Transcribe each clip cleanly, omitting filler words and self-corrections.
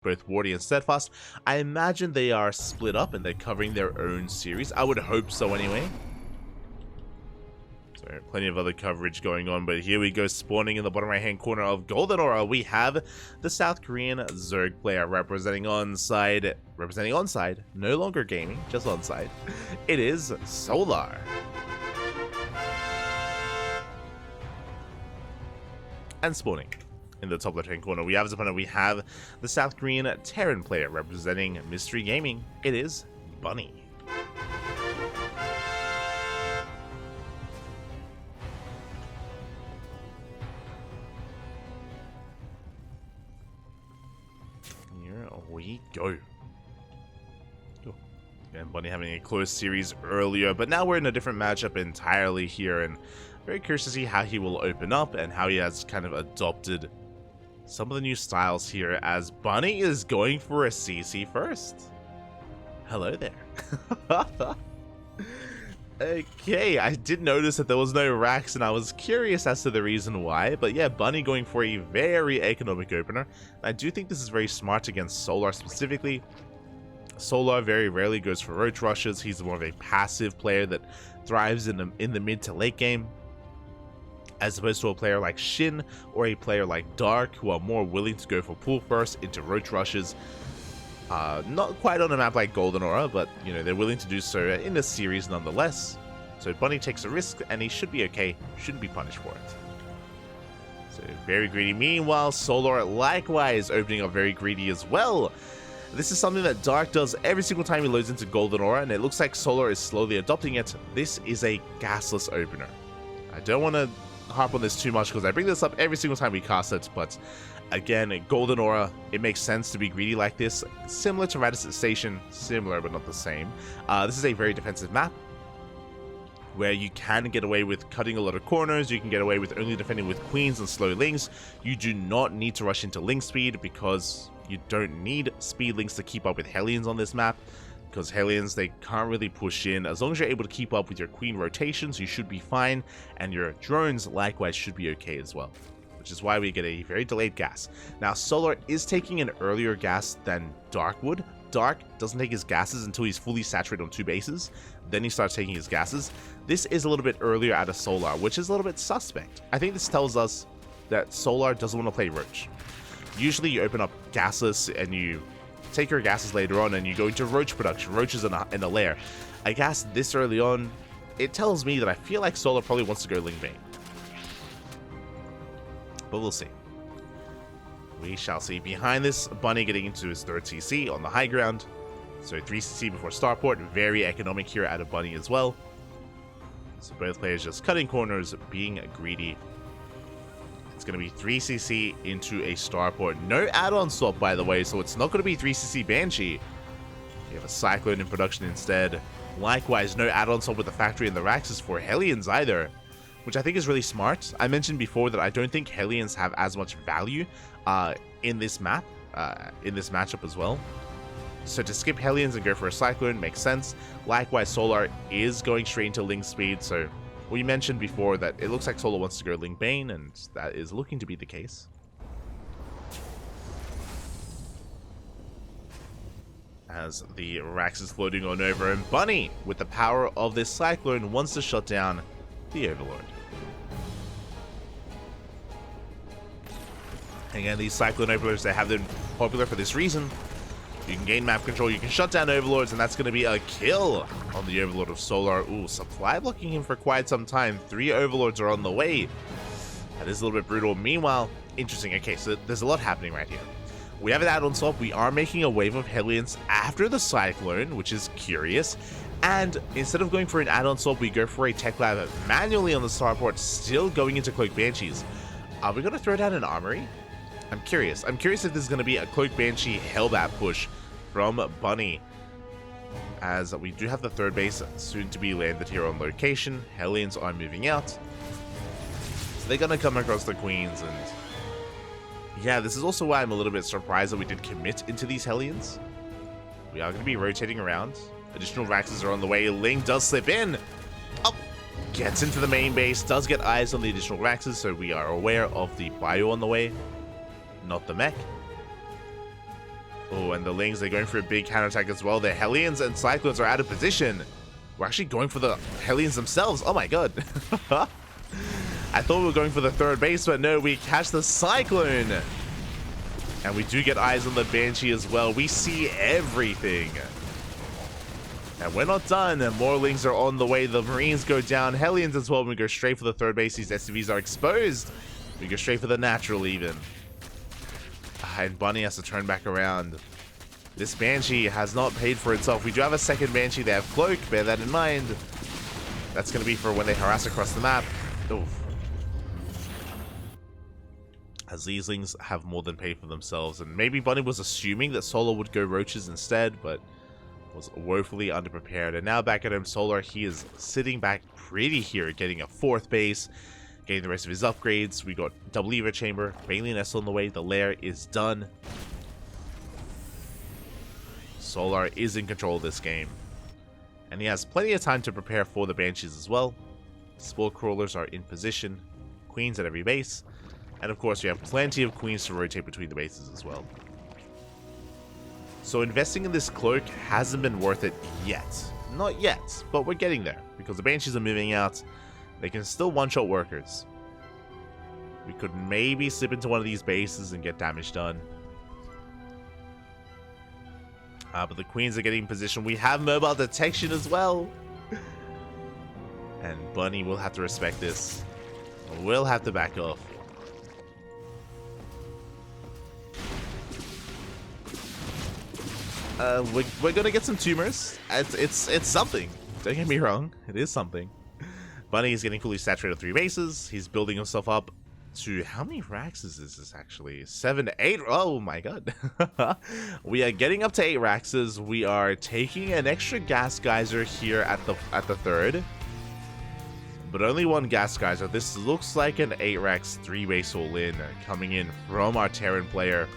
both Wardy and Steadfast. I imagine they are split up and they're covering their own series. I would hope so anyway. So plenty of other coverage going on, but here we go, spawning in the bottom right hand corner of Golden Aura. We have the South Korean Zerg player representing onside, no longer gaming, just onside. It is Solar. And spawning in the top left hand corner, we have as opponent, we have the South Korean Terran player representing Mystery Gaming. It is Bunny. Here we go. And Bunny having a close series earlier, but now we're in a different matchup entirely here, and very curious to see how he will open up and how he has kind of adopted some of the new styles here, as Bunny is going for a CC first. Hello there. Okay, I did notice that there was no racks, and I was curious as to the reason why, but yeah, Bunny going for a very economic opener. I do think this is very smart against Solar specifically. Solar very rarely goes for roach rushes. He's more of a passive player that thrives in the mid to late game, as opposed to a player like Shin or a player like Dark, who are more willing to go for pool first into roach rushes. Not quite on a map like Golden Aura, but you know, they're willing to do so in a series nonetheless. So Bunny takes a risk, and he should be okay, shouldn't be punished for it. So very greedy. Meanwhile, Solar likewise opening up very greedy as well. This is something that Dark does every single time he loads into Golden Aura, and it looks like Solar is slowly adopting it. This is a gasless opener. I don't want to harp on this too much because I bring this up every single time we cast it, but again, Golden Aura, it makes sense to be greedy like this. Similar to Radisson Station, similar but not the same. This is a very defensive map where you can get away with cutting a lot of corners. You can get away with only defending with queens and slow links. You do not need to rush into link speed because you don't need speed links to keep up with Hellions on this map, because Hellions, they can't really push in. As long as you're able to keep up with your queen rotations, you should be fine, and your drones likewise should be okay as well, which is why we get a very delayed gas. Now, Solar is taking an earlier gas than Dark would. Dark doesn't take his gases until he's fully saturated on 2 bases, then he starts taking his gases. This is a little bit earlier out of Solar, which is a little bit suspect. I think this tells us that Solar doesn't want to play Roach. Usually you open up gasless and you take your gases later on and you go into roach production, roaches in a lair. A gas this early on, it tells me that I feel like Solar probably wants to go Ling Bane. But we'll see. We shall see. Behind this, Bunny getting into his 3rd CC on the high ground. So 3 CC before starport, very economic here out of Bunny as well. So both players just cutting corners, being greedy. It's going to be 3 CC into a starport. No add-on swap, by the way, so it's not going to be 3 CC Banshee. You have a Cyclone in production instead. Likewise, no add-on swap with the factory and the Raxes for Hellions either, which I think is really smart. I mentioned before that I don't think Hellions have as much value in this map, in this matchup as well. So to skip Hellions and go for a Cyclone makes sense. Likewise, Solar is going straight into Ling speed, so we mentioned before that it looks like Solar wants to go Ling Bane, and that is looking to be the case. As the Rax is floating on over, and Bunny, with the power of this Cyclone, wants to shut down the Overlord. Again, these Cyclone Overlords, they have been popular for this reason. You can gain map control, you can shut down Overlords, and that's going to be a kill on the Overlord of Solar. Ooh, supply blocking him for quite some time. 3 Overlords are on the way. That is a little bit brutal. Meanwhile, interesting. Okay, so there's a lot happening right here. We have an add-on swap. We are making a wave of Hellions after the Cyclone, which is curious. And instead of going for an add-on swap, we go for a Tech Lab manually on the starport, still going into Cloak Banshees. Are we going to throw down an Armory? I'm curious. I'm curious if this is going to be a Cloak Banshee Hellbat push from Bunny, as we do have the 3rd base soon to be landed here on location. Hellions are moving out, so they're going to come across the Queens, and yeah, this is also why I'm a little bit surprised that we did commit into these Hellions. We are going to be rotating around. Additional Raxes are on the way. Ling does slip in. Oh, gets into the main base, does get eyes on the additional Raxes, so we are aware of the bio on the way, not the mech. Oh, and the Lings, they're going for a big counterattack as well. The Hellions and Cyclones are out of position. We're actually going for the Hellions themselves. Oh my god. I thought we were going for the third base, but no, we catch the Cyclone. And we do get eyes on the Banshee as well. We see everything. And we're not done. More Lings are on the way. The Marines go down. Hellions as well. We go straight for the third base. These SCVs are exposed. We go straight for the natural even. And Bunny has to turn back around. This Banshee has not paid for itself. We do have a second Banshee. They have Cloak. Bear that in mind. That's going to be for when they harass across the map. Oof. As these Lings have more than paid for themselves. And maybe Bunny was assuming that Solar would go Roaches instead, but was woefully underprepared. And now back at home, Solar, he is sitting back pretty here, getting a fourth base, getting the rest of his upgrades. We got double Evo Chamber, Baleen Nest on the way. The lair is done. Solar is in control of this game. And he has plenty of time to prepare for the Banshees as well. Spore Crawlers are in position. Queens at every base. And of course, we have plenty of Queens to rotate between the bases as well. So investing in this Cloak hasn't been worth it yet. Not yet, but we're getting there. Because the Banshees are moving out. They can still one-shot workers. We could maybe slip into one of these bases and get damage done. But the Queens are getting in position. We have mobile detection as well. And Bunny will have to respect this. We'll have to back off. We're gonna get some tumors. It's something. Don't get me wrong. It is something. Bunny is getting fully saturated with 3 bases. He's building himself up to... How many racks is this actually? 7 to 8? Oh my god. We are getting up to 8 racks. We are taking an extra gas geyser here at the third. But only 1 gas geyser. This looks like an 8 racks 3 base all-in coming in from our Terran player.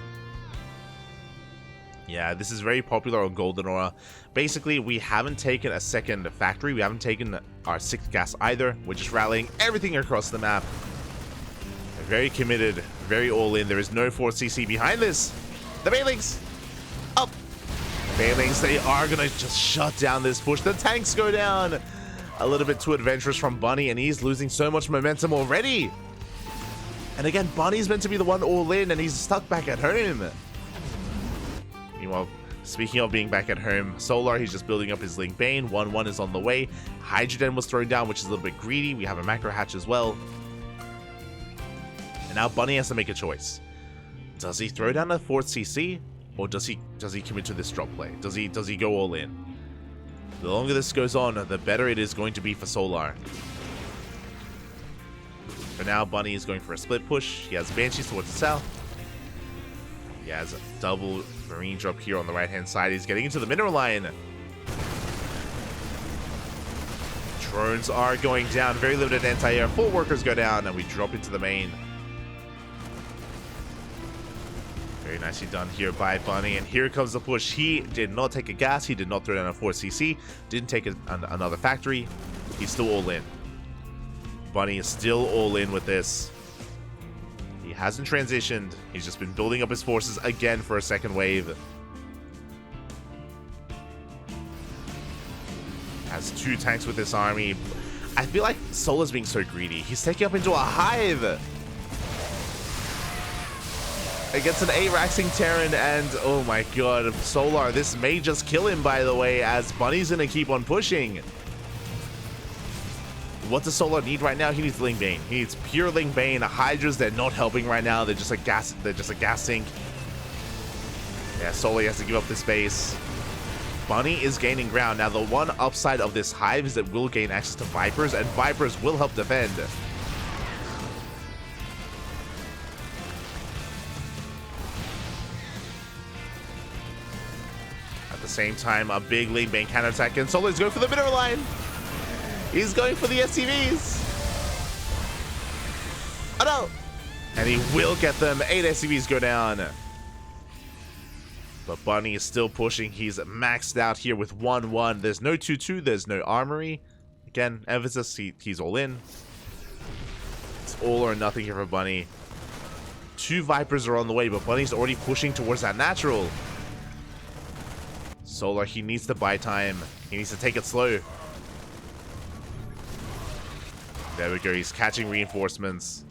Yeah, this is very popular on Golden Aura. Basically, we haven't taken a second factory. We haven't taken our 6th gas either. We're just rallying everything across the map. Very committed, very all-in. There is no 4CC behind this. The Banelings! Up! Banelings, they are going to just shut down this push. The tanks go down. A little bit too adventurous from Bunny, and he's losing so much momentum already. And again, Bunny's meant to be the one all-in, and he's stuck back at home. Meanwhile, speaking of being back at home, Solar, he's just building up his Link Bane. 1-1 is on the way. Hydrogen was thrown down, which is a little bit greedy. We have a macro hatch as well. And now Bunny has to make a choice. Does he throw down a 4th CC? Or does he commit to this drop play? Does he go all in? The longer this goes on, the better it is going to be for Solar. For now, Bunny is going for a split push. He has Banshees towards the south. He has a double Marine drop here on the right-hand side. He's getting into the mineral line. Drones are going down. Very limited anti-air. 4 workers go down, and we drop into the main. Very nicely done here by Bunny. And here comes the push. He did not take a gas. He did not throw down a 4CC. Didn't take another factory. He's still all in. Bunny is still all in with this. He hasn't transitioned. He's just been building up his forces again for a second wave. Has 2 tanks with this army. I feel like Solar's being so greedy. He's taking up into a hive. Against an 8-raxing Terran, and oh my god, Solar, this may just kill him, by the way, as Bunny's gonna keep on pushing. What does Solar need right now? He needs Ling Bane. He needs pure Ling Bane. Hydras, they're not helping right now. They're just a gas sink. Yeah, Solar has to give up this base. Bunny is gaining ground. Now, the one upside of this hive is that we'll gain access to Vipers, and Vipers will help defend. At the same time, a big Ling Bane counterattack, and Solar's going for the mineral line. He's going for the SCVs. Oh no! And he will get them. 8 SCVs go down. But Bunny is still pushing. He's maxed out here with 1-1. There's no 2-2. There's no armory. Again, emphasis, he's all in. It's all or nothing here for Bunny. 2 Vipers are on the way, but Bunny's already pushing towards that natural. Solar, he needs to buy time. He needs to take it slow. There we go. He's catching reinforcements.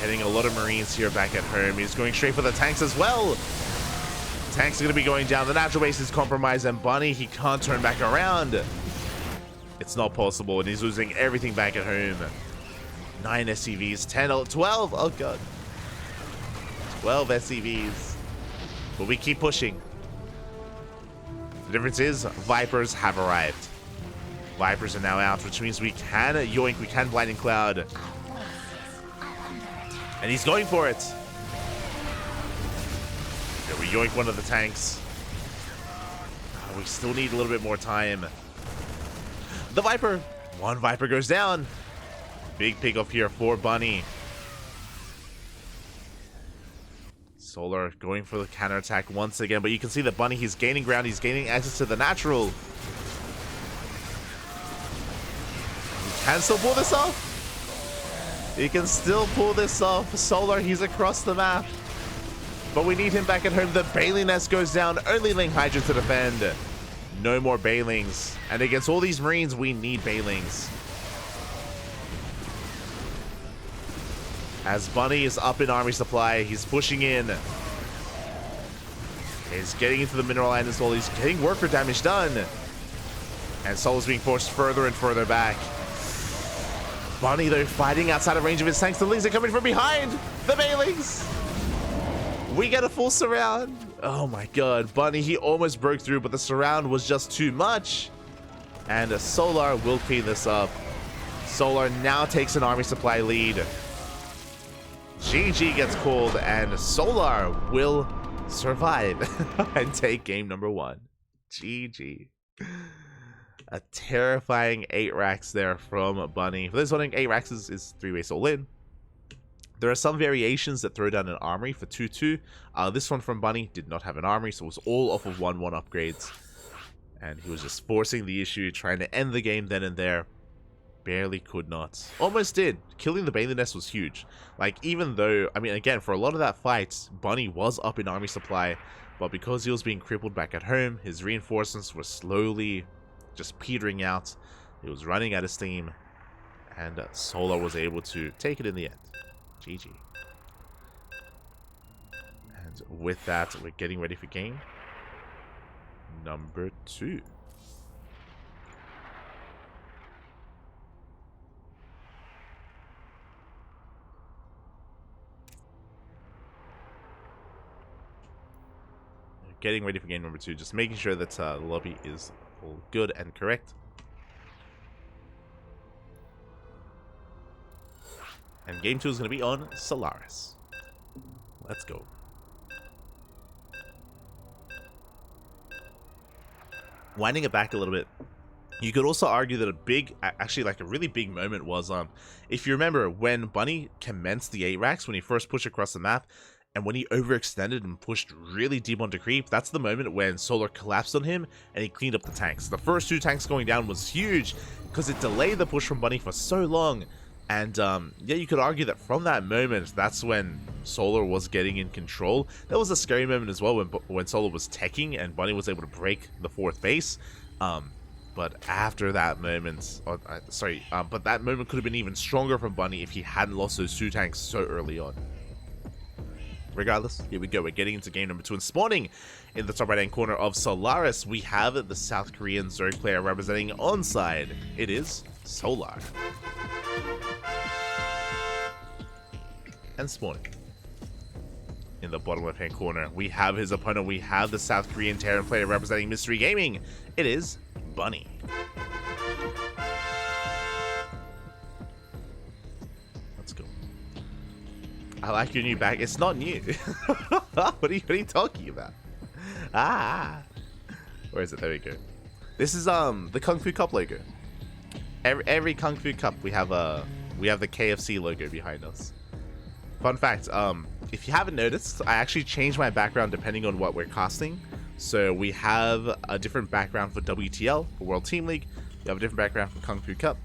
Getting a lot of Marines here back at home. He's going straight for the tanks as well. Tanks are going to be going down. The natural base is compromised, and Bunny, he can't turn back around. It's not possible, and he's losing everything back at home. 9 SCVs, 10, 12. Oh, God. 12 SCVs. But we keep pushing. The difference is Vipers have arrived. Vipers are now out, which means we can yoink, we can Blinding Cloud. And he's going for it. There we yoink one of the tanks. Oh, we still need a little bit more time. The Viper. One Viper goes down. Big pick off here for Bunny. Solar going for the counterattack once again, but you can see that Bunny, he's gaining ground, he's gaining access to the natural. He can still pull this off. He can still pull this off. Solar, he's across the map. But we need him back at home. The Bailey Nest goes down. Only Ling Hydra to defend. No more Bailings. And against all these Marines, we need Bailings. As Bunny is up in army supply, he's pushing in. He's getting into the mineral island as well. He's getting worker damage done. And Solar's being forced further and further back. Bunny, though, fighting outside of range of his tanks. The Lings are coming from behind. The Bailings. We get a full surround. Oh my God. Bunny, he almost broke through, but the surround was just too much. And Solar will clean this up. Solar now takes an army supply lead. GG gets called, and Solar will survive and take game number 1. GG. A terrifying 8 racks there from Bunny. For those wondering, 8 racks is 3-way soul in. There are some variations that throw down an armory for 2-2. This one from Bunny did not have an armory, so it was all off of 1-1 upgrades. And he was just forcing the issue, trying to end the game then and there. Barely could not. Almost did. Killing the Bailey Nest was huge. Like, even though, I mean, again, for a lot of that fight, Bunny was up in army supply. But because he was being crippled back at home, his reinforcements were slowly just petering out. He was running out of steam. And Solar was able to take it in the end. GG. And with that, we're getting ready for game number 2. Getting ready for game number 2, just making sure that the lobby is all good and correct. And game 2 is going to be on Solaris. Let's go. Winding it back a little bit, you could also argue that a big, actually like a really big moment was, if you remember when Bunny commenced the 8 racks, when he first pushed across the map, and when he overextended and pushed really deep onto creep, that's the moment when Solar collapsed on him and he cleaned up the tanks. The first 2 tanks going down was huge because it delayed the push from Bunny for so long. And yeah, you could argue that from that moment, that's when Solar was getting in control. That was a scary moment as well when Solar was teching and Bunny was able to break the 4th base. But after that moment, but that moment could have been even stronger from Bunny if he hadn't lost those 2 tanks so early on. Regardless, here we go. We're getting into game number 2 and spawning in the top right-hand corner of Solaris. We have the South Korean Zerg player representing onside. It is Solar. And spawning in the bottom left-hand corner, we have his opponent. We have the South Korean Terran player representing Mystery Gaming. It is Bunny. I like your new bag. It's not new. what are you talking about? Where is it? There we go. This is the KungFu Cup logo. Every KungFu Cup we have the KFC logo behind us. Fun fact, if you haven't noticed, I actually changed my background depending on what we're casting. So we have a different background for WTL, for World Team League. We have a different background for KungFu Cup.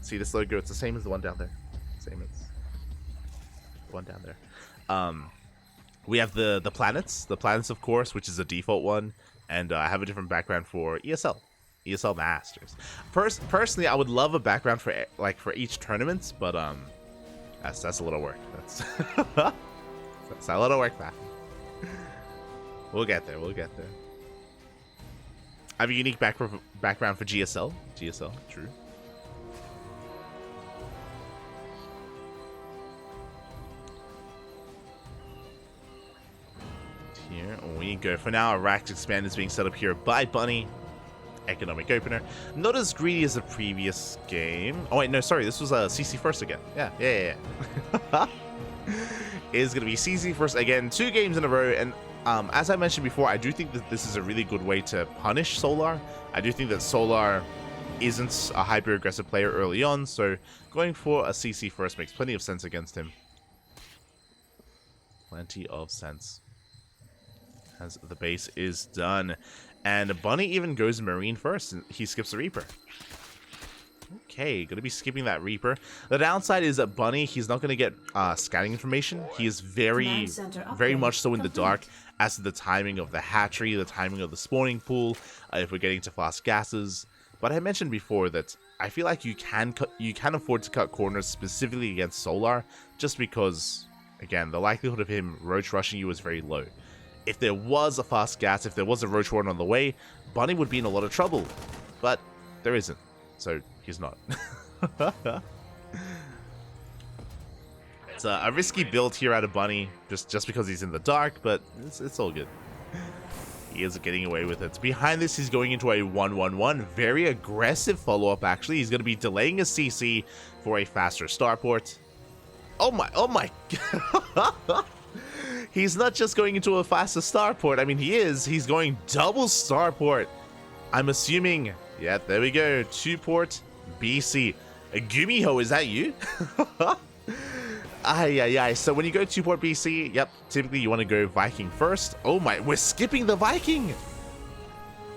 See this logo? It's the same as the one down there. Same as one down there. We have the planets, of course, which is a default one, and I have a different background for ESL Masters. Personally, I would love a background for for each tournament, but that's a lot of work. That's that's a lot of work, man. We'll get there. We'll get there. I have a unique background for GSL. GSL, true. Here we go. For now, a Rax Expand is being set up here by Bunny. Economic opener. Not as greedy as the previous game. Oh wait, no, sorry. This was a CC first again. Yeah. It is going to be CC first again. 2 games in a row. And as I mentioned before, I do think that this is a really good way to punish Solar. I do think that Solar isn't a hyper-aggressive player early on. So going for a CC first makes plenty of sense against him. Plenty of sense. As the base is done. And Bunny even goes Marine first, and he skips the Reaper. Okay, gonna be skipping that Reaper. The downside is that Bunny, he's not gonna get scouting information. He is very much so in the dark as to the timing of the hatchery, the timing of the spawning pool, if we're getting to fast gases. But I mentioned before that I feel like you can afford to cut corners specifically against Solar, just because, again, the likelihood of him roach rushing you is very low. If there was a fast gas, if there was a roach warren on the way, Bunny would be in a lot of trouble. But there isn't, so he's not. It's a risky build here out of Bunny, just because he's in the dark, but it's all good. He is getting away with it. Behind this, he's going into a 1-1-1. Very aggressive follow-up, actually. He's going to be delaying a CC for a faster starport. Oh my. He's not just going into a faster starport. I mean, he's going double starport. I'm assuming, yeah, there we go. 2-port BC. Gumiho, is that you? Ay. So when you go 2-port BC, yep, typically you want to go Viking first. Oh my, we're skipping the Viking.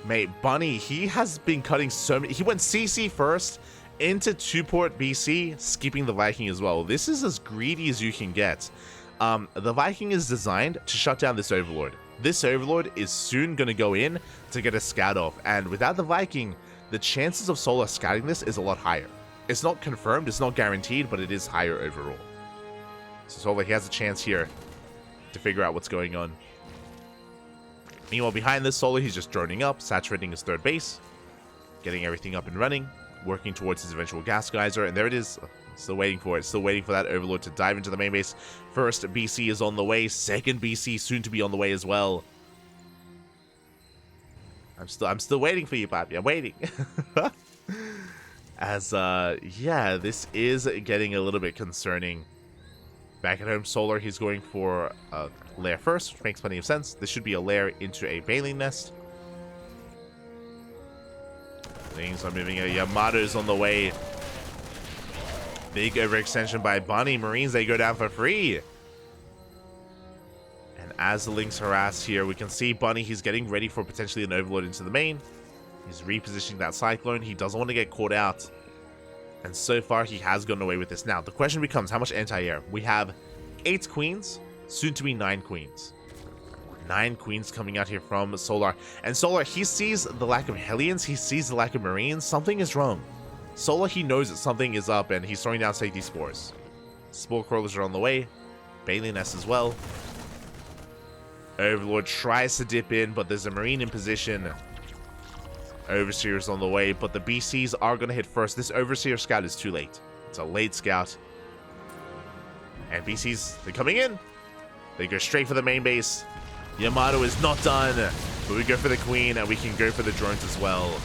Mate, Bunny, he has been cutting so many. He went CC first into 2-port BC, skipping the Viking as well. This is as greedy as you can get. The Viking is designed to shut down this Overlord. This Overlord is soon going to go in to get a scout off, and without the Viking, the chances of Solar scouting this is a lot higher. It's not confirmed, it's not guaranteed, but it is higher overall. So Solar, he has a chance here to figure out what's going on. Meanwhile, behind this, Solar, he's just droning up, saturating his third base, getting everything up and running, working towards his eventual gas geyser, and there it is. Still waiting for it. Still waiting for that Overlord to dive into the main base. First BC is on the way. Second BC soon to be on the way as well. I'm still waiting for you, Papi. I'm waiting. As yeah, this is getting a little bit concerning. Back at home, Solar, he's going for a lair first, which makes plenty of sense. This should be a lair into a baleen nest. Things are moving. Yamato's on the way. Big overextension by Bunny. Marines, they go down for free. And as the Lynx harass here, we can see Bunny, he's getting ready for potentially an Overlord into the main. He's repositioning that Cyclone. He doesn't want to get caught out. And so far, he has gotten away with this. Now, the question becomes, how much anti-air? We have 8 queens, soon to be 9 queens. 9 queens coming out here from Solar. And Solar, he sees the lack of Hellions. He sees the lack of Marines. Something is wrong. Solar, he knows that something is up, and he's throwing down safety spores. Spore crawlers are on the way. Baleen nest as well. Overlord tries to dip in, but there's a Marine in position. Overseer is on the way, but the BCs are going to hit first. This Overseer scout is too late. It's a late scout. And BCs, they're coming in. They go straight for the main base. Yamato is not done, but we go for the Queen, and we can go for the drones as well.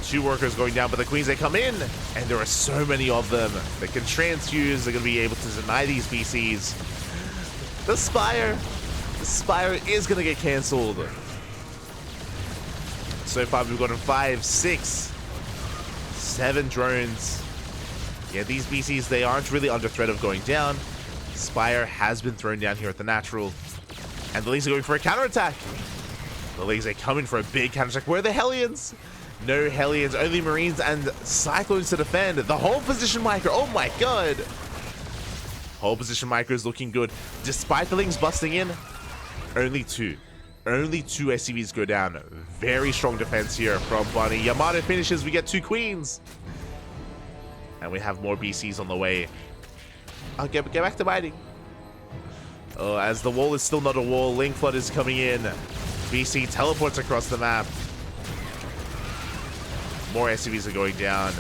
2 workers going down, but the Queens, they come in, and there are so many of them. They can transfuse. They're going to be able to deny these BCs. The Spire is going to get cancelled. So far, we've gotten 5, 6, 7 drones. Yeah, these BCs, they aren't really under threat of going down. Spire has been thrown down here at the natural. And the Lynx are going for a counterattack. The Lynx are coming for a big counterattack. Where are the Hellions? No Hellions, only Marines and Cyclones to defend. The whole position micro. Oh my god. Whole position micro is looking good. Despite the Lings busting in, only two. Only two SCVs go down. Very strong defense here from Bunny. Yamato finishes. We get 2 queens. And we have more BCs on the way. I'll get back to biting. Oh, as the wall is still not a wall. Link Flood is coming in. BC teleports across the map. More SCVs are going down.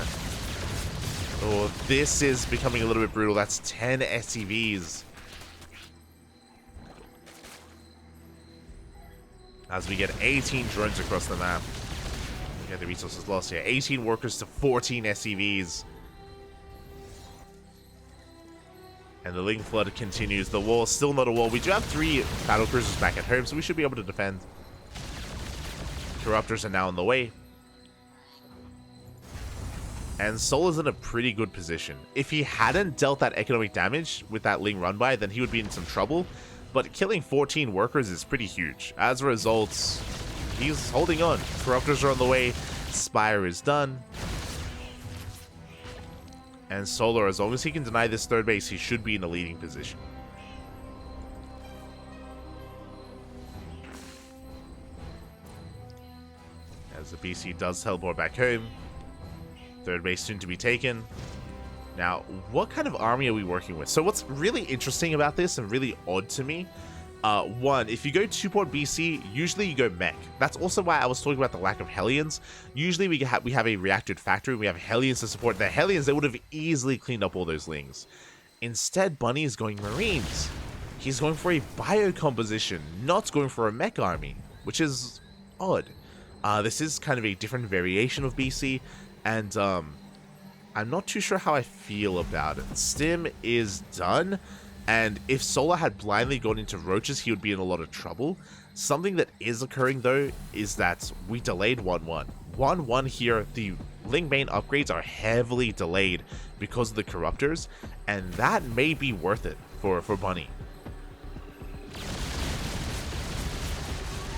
Oh, this is becoming a little bit brutal. That's 10 SCVs. As we get 18 drones across the map. We get the resources lost here. 18 workers to 14 SCVs. And the Link Flood continues. The wall is still not a wall. We do have 3 battle cruisers back at home, so we should be able to defend. Corruptors are now on the way. And Sol is in a pretty good position. If he hadn't dealt that economic damage with that Ling run by, then he would be in some trouble. But killing 14 workers is pretty huge. As a result, he's holding on. Corruptors are on the way. Spire is done. And Solar, as long as he can deny this 3rd base, he should be in a leading position. As the BC does teleport back home. 3rd base soon to be taken. Now, what kind of army are we working with? So what's really interesting about this and really odd to me, one, if you go 2-port BC, usually you go mech. That's also why I was talking about the lack of Hellions. Usually we have a reacted factory, we have Hellions to support. The Hellions, they would have easily cleaned up all those Lings. Instead, Bunny is going Marines. He's going for a bio composition, not going for a mech army, which is odd. This is kind of a different variation of BC, and I'm not too sure how I feel about it. Stim is done, and if Solar had blindly gone into Roaches, he would be in a lot of trouble. Something that is occurring, though, is that we delayed 1-1. 1-1 here, the Ling main upgrades are heavily delayed because of the Corruptors, and that may be worth it for Bunny.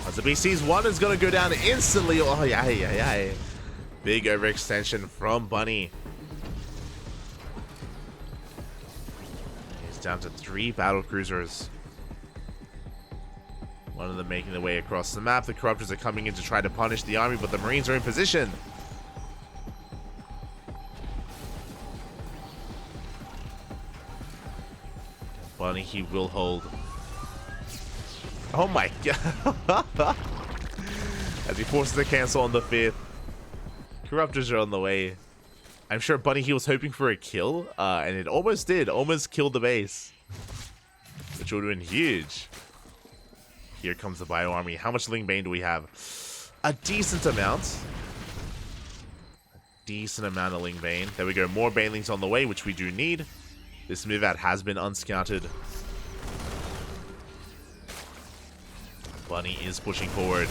As the BC's 1 is going to go down instantly. Oh, yeah. Big overextension from Bunny. Down to 3 battle cruisers. One of them making their way across the map. The Corruptors are coming in to try to punish the army, but the Marines are in position. Bunny, he will hold. Oh my god. As he forces the cancel on the 5th. Corruptors are on the way. I'm sure Bunny, he was hoping for a kill, and it almost did. Almost killed the base. Which would have been huge. Here comes the Bio Army. How much Ling Bane do we have? A decent amount. A decent amount of Ling Bane. There we go. More Banelings on the way, which we do need. This move out has been unscouted. Bunny is pushing forward.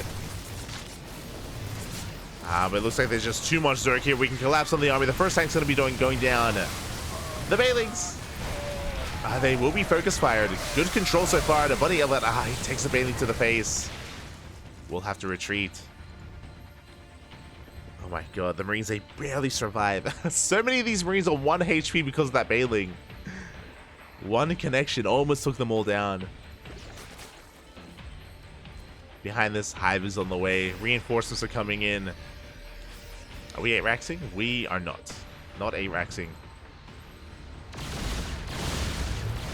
But it looks like there's just too much Zerg here. We can collapse on the army. The first tank's going to be going down. The Banelings. They will be focus fired. Good control so far. The Bunny, he takes the Baneling to the face. We'll have to retreat. Oh my god, the Marines, they barely survive. So many of these Marines are 1 HP because of that Baneling. One connection almost took them all down. Behind this, Hive is on the way. Reinforcements are coming in. Are we 8-raxing? We are not. Not 8-raxing.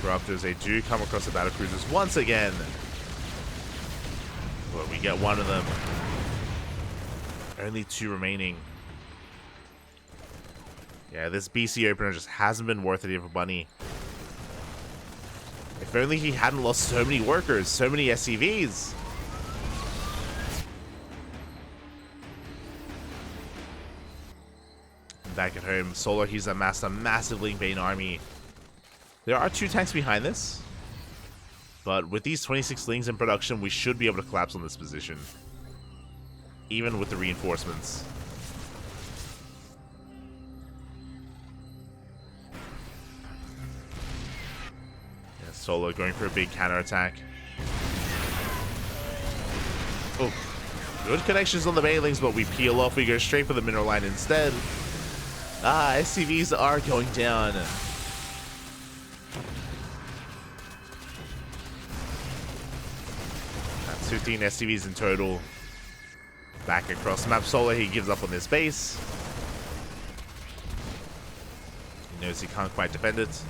Corruptors, they do come across the battle cruisers once again. But we get one of them. Only 2 remaining. Yeah, this BC opener just hasn't been worth it here for Bunny. If only he hadn't lost so many workers, so many SCVs. Back at home, Solar, he's amassed a massive Ling Bane army. There are 2 tanks behind this. But with these 26 Lings in production, we should be able to collapse on this position. Even with the reinforcements. Yeah, Solar going for a big counterattack. Oh, good connections on the Banelings, but we peel off. We go straight for the mineral line instead. SCVs are going down. 15 SCVs in total. Back across the map. Solar, he gives up on this base. He knows he can't quite defend it.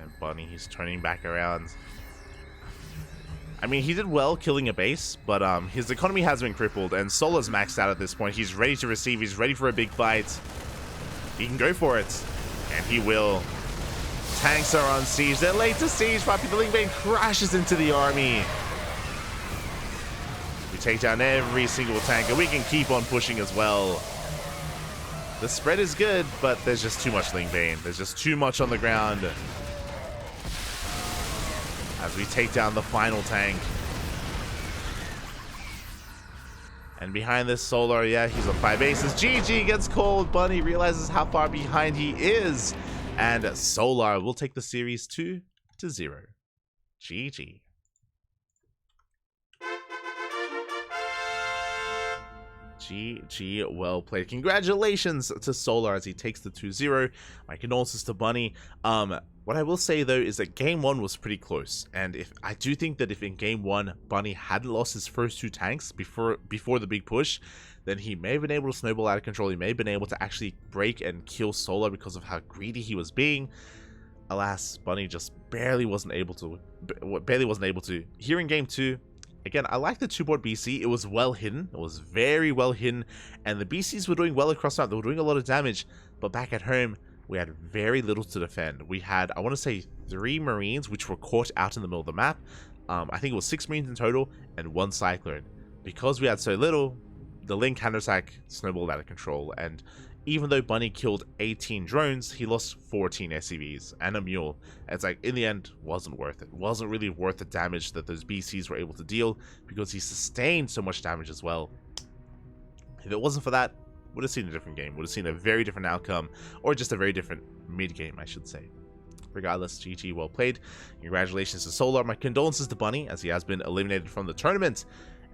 And Bunny, he's turning back around. I mean, he did well killing a base, but his economy has been crippled, and Solar's maxed out at this point. He's ready to receive. He's ready for a big fight. He can go for it, and he will. Tanks are on siege. They're late to siege, but the Link Bane crashes into the army. We take down every single tank, and we can keep on pushing as well. The spread is good, but there's just too much Link Bane. There's just too much on the ground. As we take down the final tank. And behind this Solar, yeah, he's on 5 aces. GG gets called. Bunny realizes how far behind he is. And Solar will take the series 2-0. GG. GG, well played. Congratulations to Solar as he takes the 2-0. My condolences to Bunny. What I will say though is that game 1 was pretty close, and I do think that if in game 1 Bunny hadn't lost his first 2 tanks before the big push, then he may have been able to snowball out of control. He may have been able to actually break and kill Solar because of how greedy he was being. Alas, Bunny just barely wasn't able to. Here in game 2. Again, I like the 2-board BC. It was well hidden. It was very well hidden. And the BCs were doing well across the map. They were doing a lot of damage. But back at home, we had very little to defend. We had, I want to say, 3 Marines, which were caught out in the middle of the map. I think it was 6 Marines in total, and 1 Cyclone. Because we had so little, the Link counterattack snowballed out of control. And even though Bunny killed 18 drones, he lost 14 SCVs and a mule. It's like, in the end, wasn't worth it. Wasn't really worth the damage that those BCs were able to deal, because he sustained so much damage as well. If it wasn't for that, would have seen a different game. Would have seen a very different outcome, or just a very different mid-game, I should say. Regardless, GG, well played. Congratulations to Solar. My condolences to Bunny, as he has been eliminated from the tournament.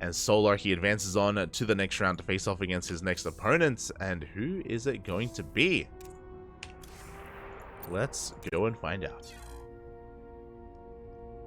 And Solar, he advances on to the next round to face off against his next opponent. And who is it going to be? Let's go and find out.